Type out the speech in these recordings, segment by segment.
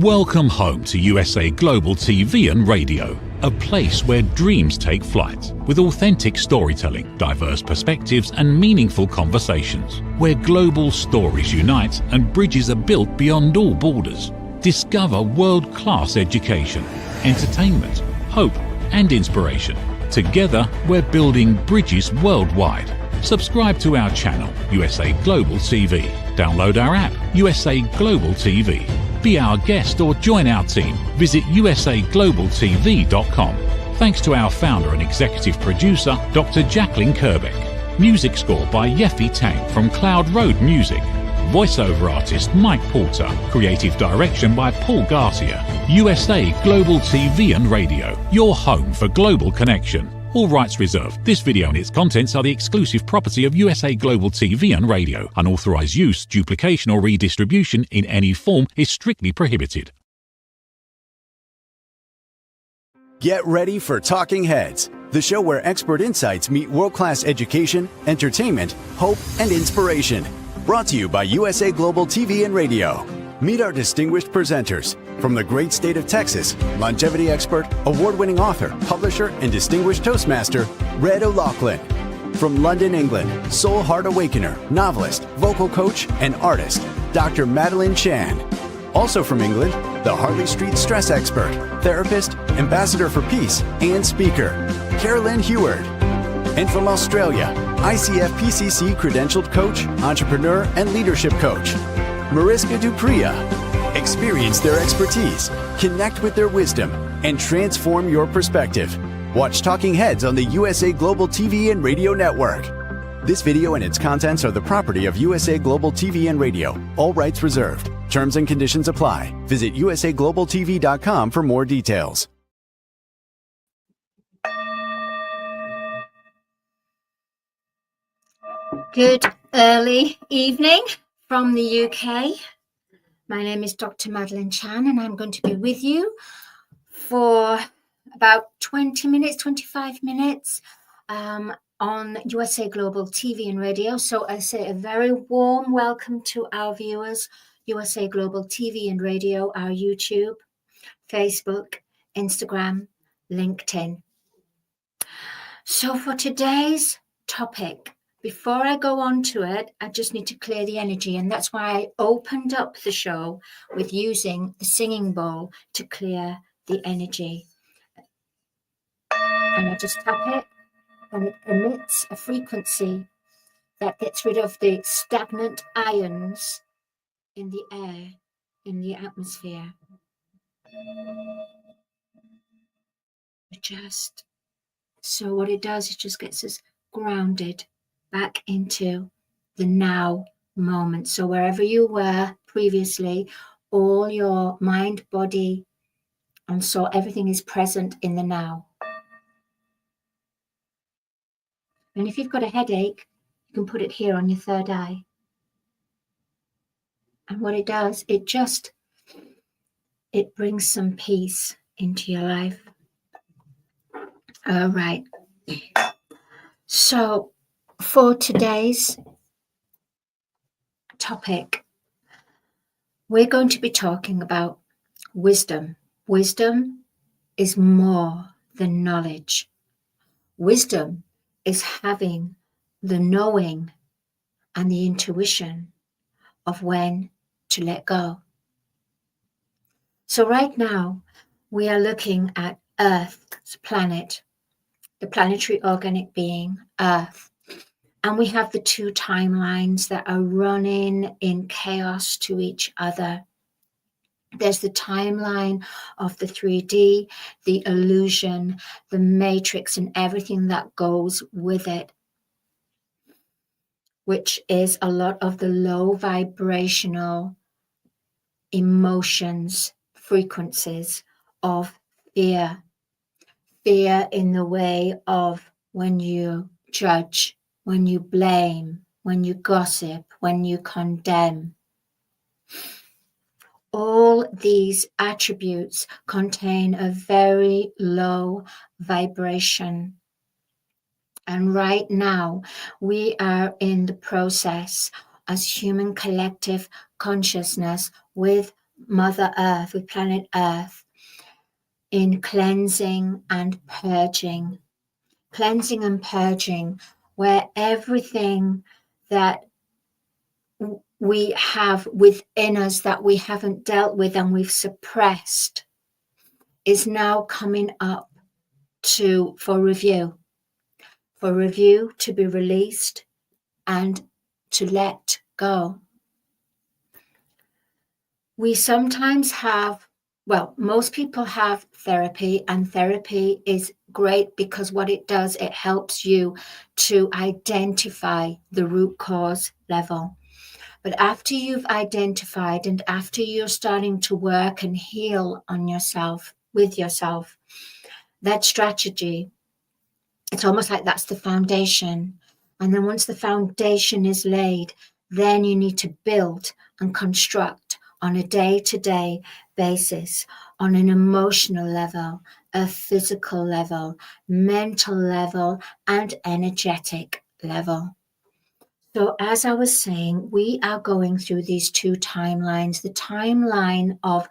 Welcome home to USA Global TV and Radio, a place where dreams take flight, with authentic storytelling, diverse perspectives and meaningful conversations, where global stories unite and bridges are built beyond all borders. Discover world-class education, entertainment, hope and inspiration. Together, we're building bridges worldwide. Subscribe to our channel, USA Global TV. Download our app, USA Global TV. Be our guest or join our team. Visit usaglobaltv.com. Thanks to our founder and executive producer, Dr. Jacqueline Kerbeck. Music score by Yeffy Tang from Cloud Road Music. Voiceover artist Mike Porter. Creative direction by Paul Garcia. USA Global TV and Radio, your home for global connection. All rights reserved. This video and its contents are the exclusive property of USA Global TV and Radio. Unauthorized use, duplication or redistribution in any form is strictly prohibited. Get ready for Talking Heads, the show where expert insights meet world-class education, entertainment, hope, and inspiration. Brought to you by USA Global TV and Radio. Meet our distinguished presenters. From the great state of Texas, longevity expert, award-winning author, publisher, and distinguished Toastmaster, Red O'Loughlin. From London, England, Soul Heart Awakener, novelist, vocal coach, and artist, Dr. Madalene Chan. Also from England, the Harley Street stress expert, therapist, ambassador for peace, and speaker, Carolyn Heward. And from Australia, ICF PCC credentialed coach, entrepreneur, and leadership coach, Mariska Dupria. Experience their expertise, connect with their wisdom, and transform your perspective. Watch Talking Heads on the USA Global TV and Radio Network. This video and its contents are the property of USA Global TV and Radio. All rights reserved. Terms and conditions apply. Visit usaglobaltv.com for more details. Good early evening from the UK. My name is Dr. Madalene Chan, and I'm going to be with you for about 20 minutes, 25 minutes on USA Global TV and Radio. So I say a very warm welcome to our viewers, USA Global TV and Radio, our YouTube, Facebook, Instagram, LinkedIn. So for today's topic, before I go on to it, I just need to clear the energy, and that's why I opened up the show with using the singing bowl to clear the energy. And I just tap it, and it emits a frequency that gets rid of the stagnant ions in the air, in the atmosphere. So what it does, it just gets us grounded back into the now moment. So wherever you were previously, all your mind, body, and soul, everything is present in the now. And if you've got a headache, you can put it here on your third eye. And what it does, it brings some peace into your life. All right. So for today's topic, we're going to be talking about wisdom. Wisdom is more than knowledge. Wisdom is having the knowing and the intuition of when to let go. So right now, we are looking at Earth's planet, the planetary organic being, Earth. And we have the two timelines that are running in chaos to each other. There's the timeline of the 3D, the illusion, the matrix, and everything that goes with it, which is a lot of the low vibrational emotions, frequencies of fear. Fear in the way of when you judge, when you blame, when you gossip, when you condemn. All these attributes contain a very low vibration. And right now, we are in the process as human collective consciousness with Mother Earth, with planet Earth, in cleansing and purging. Cleansing and purging, where everything that we have within us that we haven't dealt with and we've suppressed is now coming up for review to be released and to let go. We sometimes have, well, most people have therapy, and therapy is great because what it does, it helps you to identify the root cause level. But after you've identified and after you're starting to work and heal on yourself, with yourself, that strategy, it's almost like that's the foundation. And then once the foundation is laid, then you need to build and construct on a day-to-day basis, on an emotional level, a physical level, mental level, and energetic level. So as I was saying, we are going through these two timelines, the timeline of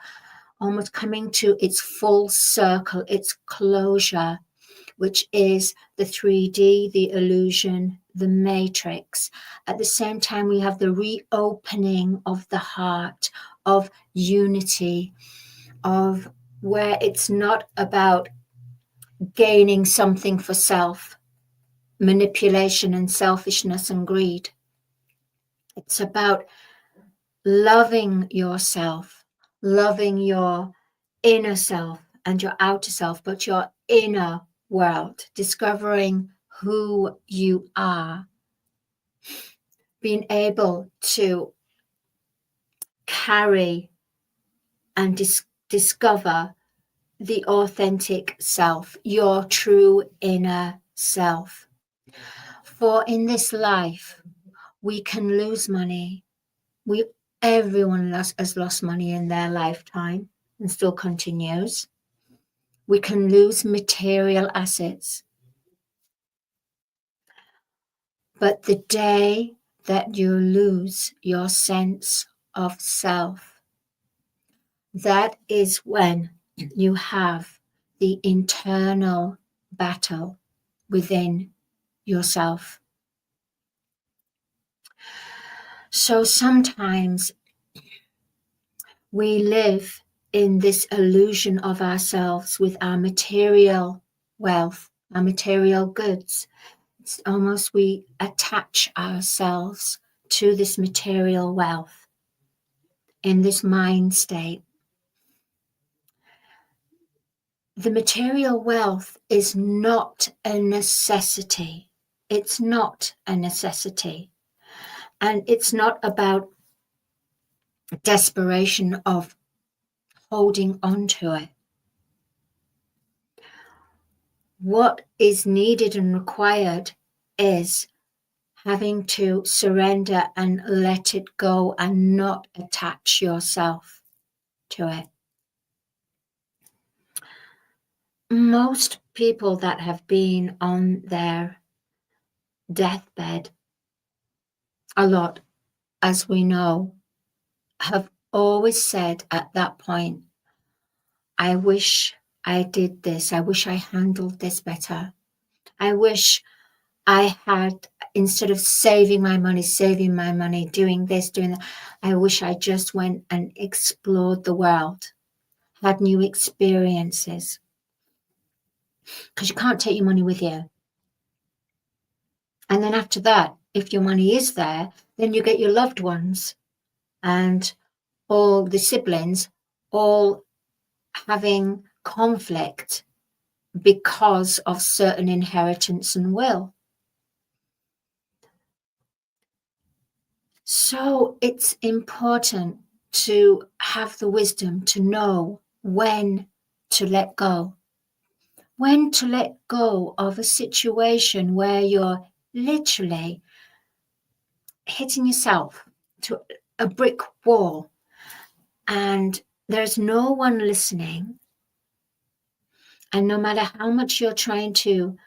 almost coming to its full circle, its closure, which is the 3D, the illusion, the matrix. At the same time, we have the reopening of the heart, of unity, of where it's not about gaining something for self, manipulation and selfishness and greed. It's about loving yourself, loving your inner self and your outer self, but your inner world, discovering who you are, being able to carry and discover the authentic self, your true inner self. For in this life, we can lose money. Everyone has lost money in their lifetime and still continues. We can lose material assets. But the day that you lose your sense of self, that is when you have the internal battle within yourself. So sometimes we live in this illusion of ourselves with our material wealth, our material goods. It's almost we attach ourselves to this material wealth in this mind state. The material wealth is not a necessity. It's not a necessity. And it's not about desperation of holding on to it. What is needed and required is having to surrender and let it go and not attach yourself to it. Most people that have been on their deathbed, a lot, as we know, have always said at that point, I wish I did this. I wish I handled this better. I wish I had, instead of saving my money, doing this, doing that, I wish I just went and explored the world, had new experiences. Because you can't take your money with you. And then after that, if your money is there, then you get your loved ones and all the siblings all having conflict because of certain inheritance and will. So it's important to have the wisdom to know when to let go. When to let go of a situation where you're literally hitting yourself to a brick wall and there's no one listening. And no matter how much you're trying to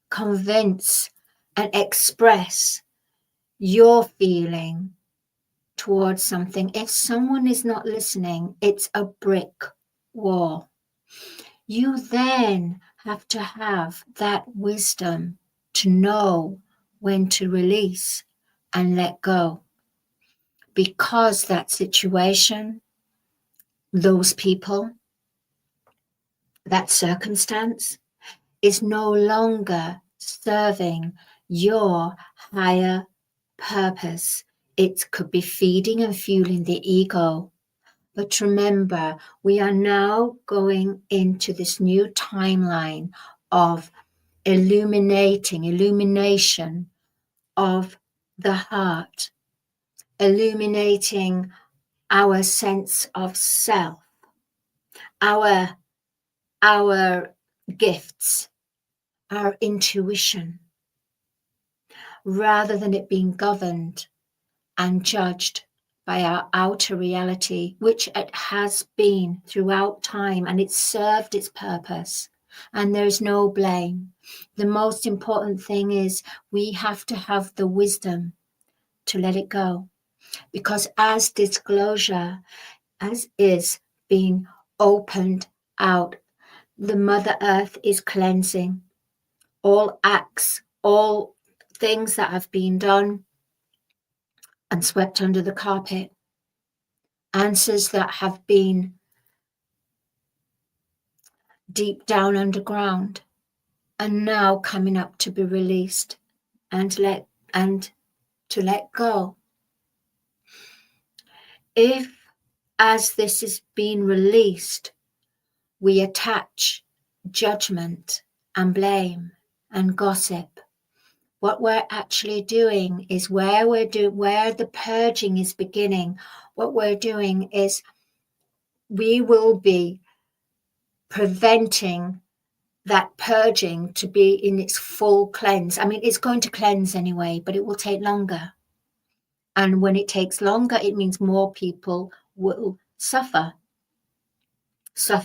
convince and express your feeling, towards something, if someone is not listening, it's a brick wall. You then have to have that wisdom to know when to release and let go. Because that situation, those people, that circumstance is no longer serving your higher purpose. It could be feeding and fueling the ego. But remember, we are now going into this new timeline of illumination of the heart, illuminating our sense of self, our gifts, our intuition, rather than it being governed and judged by our outer reality, which it has been throughout time, and it's served its purpose. And there's no blame. The most important thing is we have to have the wisdom to let it go. Because as disclosure, as is being opened out, the Mother Earth is cleansing all acts, all things that have been done and swept under the carpet, answers that have been deep down underground and now coming up to be released and to let go. If, as this is being released, we attach judgment and blame and gossip, what we're actually doing is where the purging is beginning. What we're doing is we will be preventing that purging to be in its full cleanse. I mean, it's going to cleanse anyway, but it will take longer. And when it takes longer, it means more people will suffer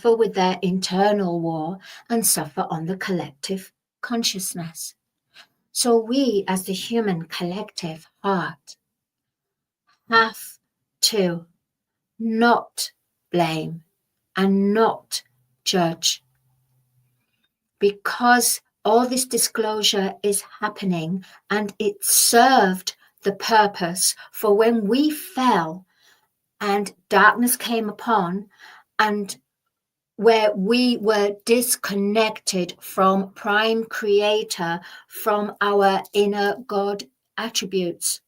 with their internal war and suffer on the collective consciousness. So we, as the human collective heart, have to not blame and not judge, because all this disclosure is happening and it served the purpose for when we fell and darkness came upon, and where we were disconnected from Prime Creator, from our inner God attributes,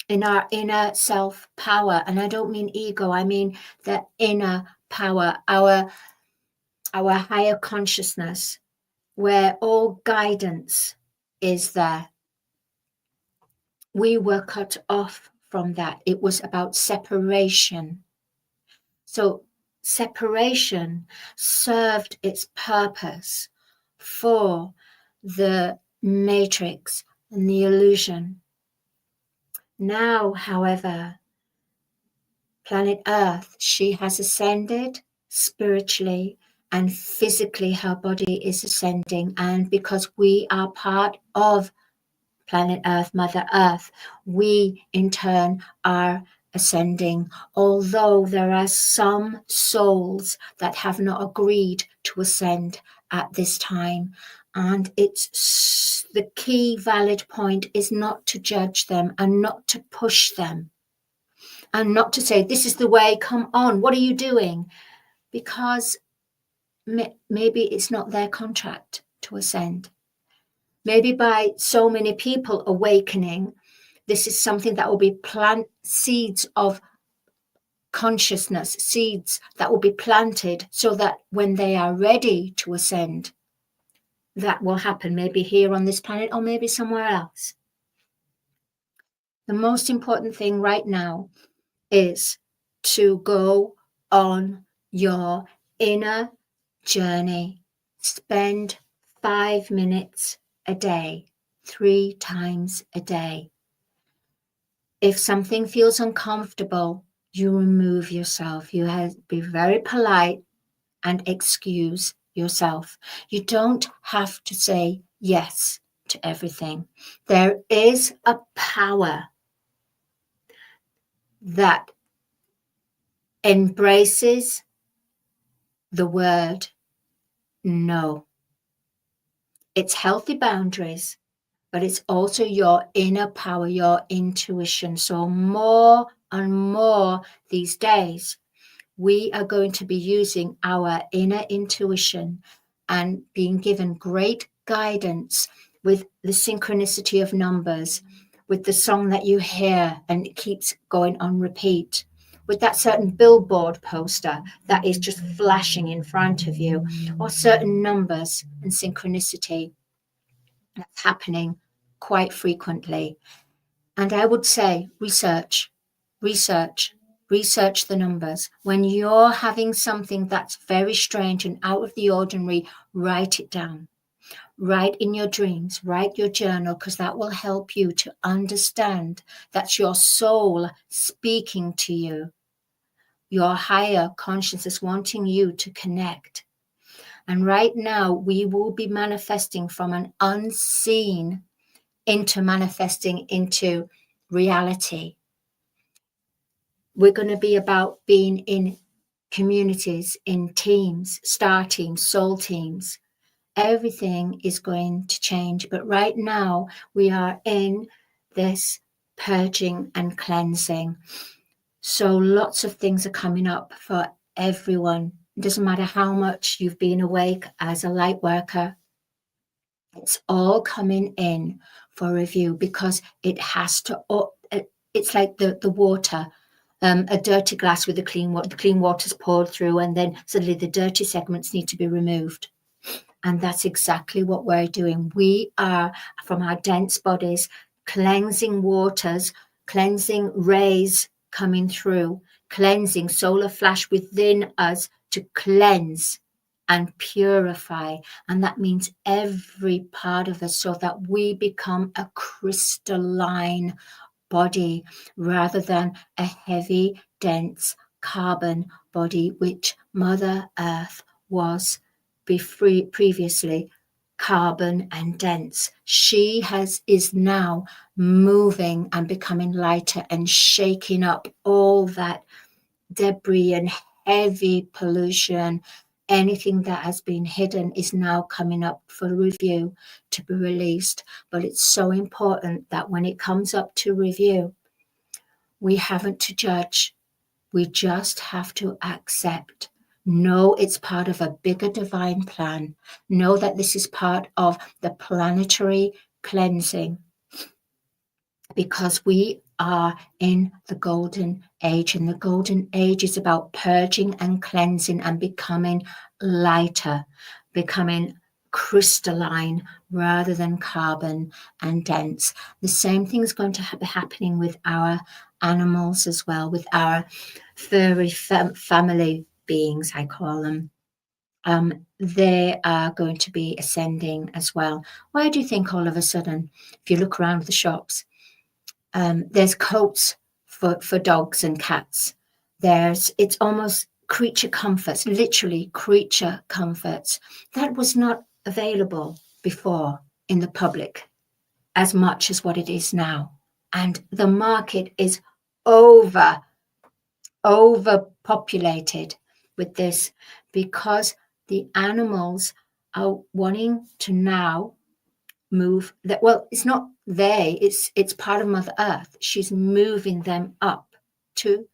in our inner self power. And I don't mean ego, I mean the inner power, our higher consciousness, where all guidance is there. We were cut off from that. It was about separation. So separation served its purpose for the matrix and the illusion. Now, however, planet Earth, she has ascended spiritually and physically her body is ascending. And because we are part of planet Earth, Mother Earth, we in turn are ascending, although there are some souls that have not agreed to ascend at this time. And it's the key valid point is not to judge them and not to push them and not to say, this is the way, come on, what are you doing? Because maybe it's not their contract to ascend. Maybe by so many people awakening, this is something that will be seeds of consciousness, seeds that will be planted so that when they are ready to ascend, that will happen, maybe here on this planet or maybe somewhere else. The most important thing right now is to go on your inner journey. Spend 5 minutes a day, 3 times a day. If something feels uncomfortable, you remove yourself. You have to be very polite and excuse yourself. You don't have to say yes to everything. There is a power that embraces the word no. It's healthy boundaries, but it's also your inner power, your intuition. So more and more these days, we are going to be using our inner intuition and being given great guidance with the synchronicity of numbers, with the song that you hear and it keeps going on repeat, with that certain billboard poster that is just flashing in front of you, or certain numbers and synchronicity that's happening quite frequently. And I would say research the numbers. When you're having something that's very strange and out of the ordinary, write it down. Write in your dreams, write your journal, because that will help you to understand that's your soul speaking to you, your higher consciousness wanting you to connect. And right now, we will be manifesting from an unseen into manifesting into reality. We're going to be about being in communities, in teams, star teams, soul teams. Everything is going to change. But right now, we are in this purging and cleansing. So lots of things are coming up for everyone. It doesn't matter how much you've been awake as a light worker. It's all coming in for review because it has to, it's like the water. A dirty glass with the clean water's poured through, and then suddenly the dirty segments need to be removed. And that's exactly what we're doing. We are, from our dense bodies, cleansing waters, cleansing rays coming through, cleansing solar flash within us to cleanse and purify. And that means every part of us, so that we become a crystalline body rather than a heavy, dense carbon body, which Mother Earth was previously carbon and dense. She is now moving and becoming lighter and shaking up all that debris and heavy pollution. Anything that has been hidden is now coming up for review to be released. But it's so important that when it comes up to review, we haven't to judge. We just have to accept. Know it's part of a bigger divine plan. Know that this is part of the planetary cleansing, because we are in the golden age, and the golden age is about purging and cleansing and becoming lighter, becoming crystalline rather than carbon and dense. The same thing is going to be happening with our animals as well, with our furry family beings, I call them. They are going to be ascending as well. Why do you think all of a sudden, if you look around the shops, there's coats for dogs and cats? It's almost creature comforts, literally creature comforts. That was not available before in the public as much as what it is now. And the market is overpopulated with this, because the animals are wanting to now move that. Well, it's not it's part of Mother Earth. She's moving them up to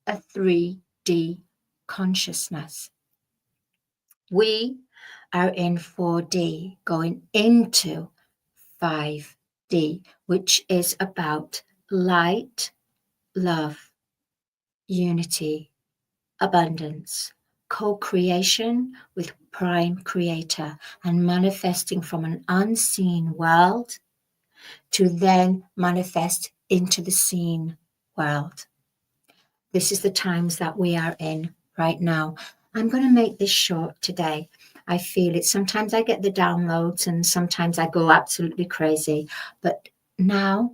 a 3D consciousness. We are in 4D, going into 5D, which is about light, love, unity, abundance, co-creation with Prime Creator, and manifesting from an unseen world to then manifest into the seen world. This is the times that we are in right now. I'm going to make this short today. I feel it. Sometimes I get the downloads and sometimes I go absolutely crazy. But now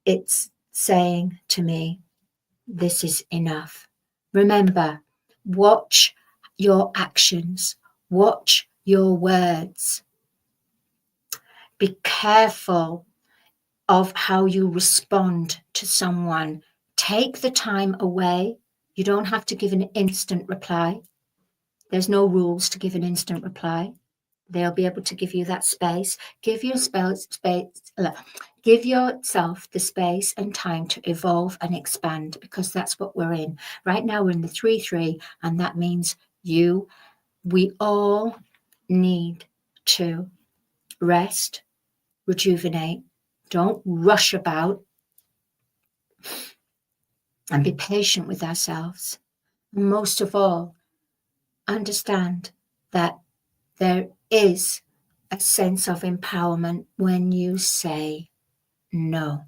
it's saying to me, this is enough. Remember, watch your actions. Watch your words. Be careful of how you respond to someone take the time away. You don't have to give an instant reply. There's no rules to give an instant reply. They'll be able to give you that space. Give yourself the space and time to evolve and expand, because that's what we're in. Right now we're in the 3-3, and that means we all need to rest, rejuvenate. Don't rush about, and be patient with ourselves. And most of all, understand that there is a sense of empowerment when you say no.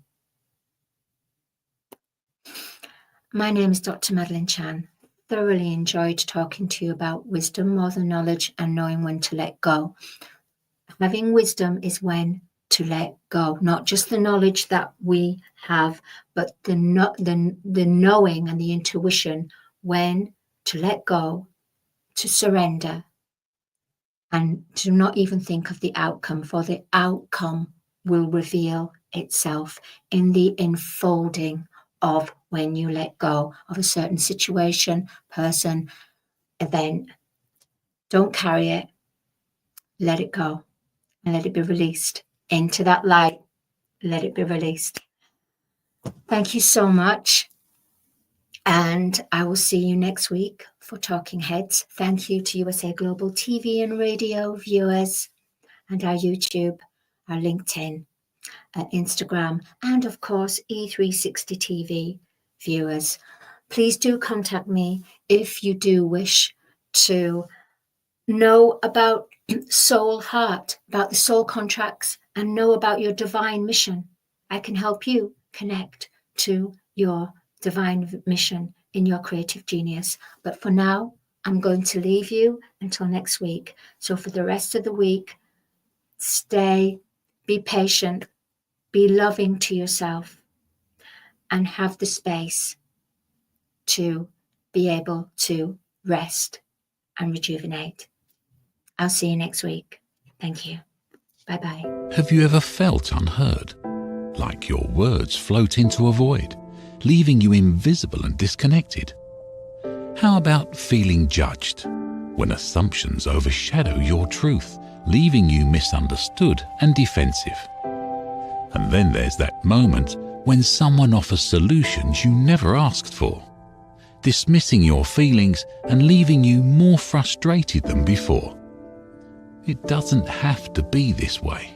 My name is Dr. Madalene Chan. Thoroughly enjoyed talking to you about wisdom, more than knowledge, and knowing when to let go. Having wisdom is when to let go, not just the knowledge that we have, but the knowing and the intuition when to let go, to surrender, and to not even think of the outcome, for the outcome will reveal itself in the enfolding of when you let go of a certain situation, person, event. Don't carry it. Let it go and let it be released into that light. Let it be released. Thank you so much. And I will see you next week for Talking Heads. Thank you to USA Global TV and radio viewers, and our YouTube, our LinkedIn, our Instagram, and of course E360 TV viewers. Please do contact me if you do wish to know about soul heart, about the soul contracts, and know about your divine mission. I can help you connect to your divine mission in your creative genius. But for now, I'm going to leave you until next week. So for the rest of the week, stay, be patient, be loving to yourself, and have the space to be able to rest and rejuvenate. I'll see you next week. Thank you. Bye-bye. Have you ever felt unheard? Like your words float into a void, leaving you invisible and disconnected? How about feeling judged, when assumptions overshadow your truth, leaving you misunderstood and defensive? And then there's that moment when someone offers solutions you never asked for, dismissing your feelings and leaving you more frustrated than before. It doesn't have to be this way.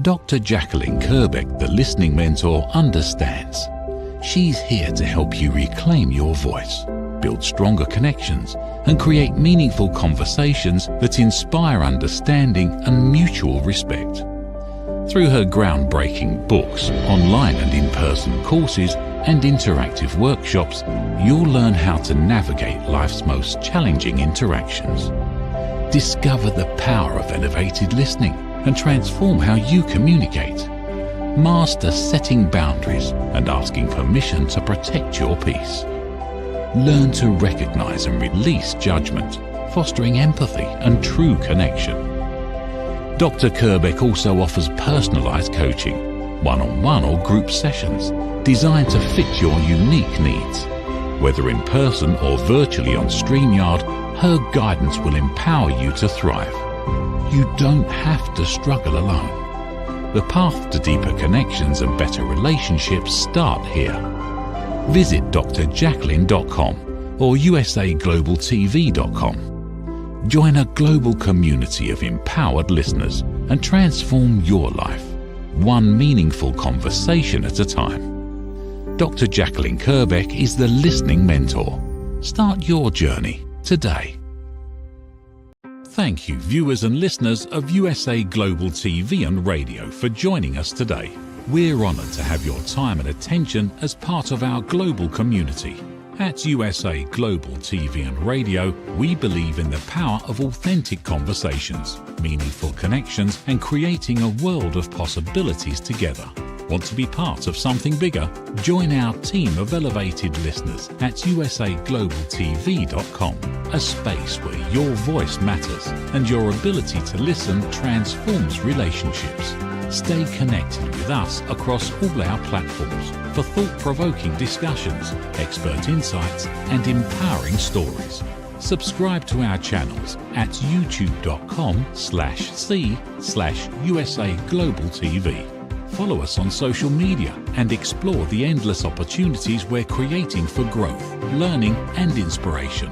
Dr. Jacqueline Kerbeck, the listening mentor, understands. She's here to help you reclaim your voice, build stronger connections, and create meaningful conversations that inspire understanding and mutual respect. Through her groundbreaking books, online and in-person courses, and interactive workshops, you'll learn how to navigate life's most challenging interactions. Discover the power of elevated listening and transform how you communicate. Master setting boundaries and asking permission to protect your peace. Learn to recognize and release judgment, fostering empathy and true connection. Dr. Kerbeck also offers personalized coaching, one-on-one or group sessions, designed to fit your unique needs. Whether in person or virtually on StreamYard, her guidance will empower you to thrive. You don't have to struggle alone. The path to deeper connections and better relationships start here. Visit drjacqueline.com or usaglobaltv.com. Join a global community of empowered listeners and transform your life, one meaningful conversation at a time. Dr. Jacqueline Kerbeck is the listening mentor. Start your journey today. Thank you, viewers and listeners of USA Global TV and Radio, for joining us today. We're honoured to have your time and attention as part of our global community. At USA Global TV and Radio, we believe in the power of authentic conversations, meaningful connections, and creating a world of possibilities together. Want to be part of something bigger? Join our team of elevated listeners at usaglobaltv.com, a space where your voice matters and your ability to listen transforms relationships. Stay connected with us across all our platforms for thought-provoking discussions, expert insights and empowering stories. Subscribe to our channels at youtube.com/c/USA Global TV. Follow us on social media and explore the endless opportunities we're creating for growth, learning and inspiration.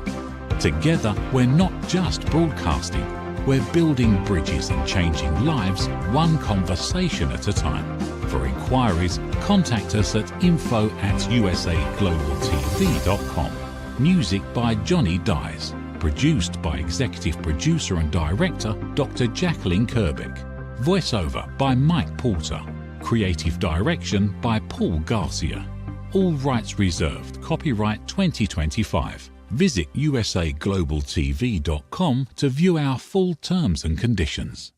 Together, we're not just broadcasting, we're building bridges and changing lives one conversation at a time. For inquiries, contact us at info@usaglobaltv.com. Music by Johnny Dyes. Produced by Executive Producer and Director Dr. Jacqueline Kerbeck. Voiceover by Mike Porter. Creative Direction by Paul Garcia. All rights reserved. Copyright 2025. Visit usaglobaltv.com to view our full terms and conditions.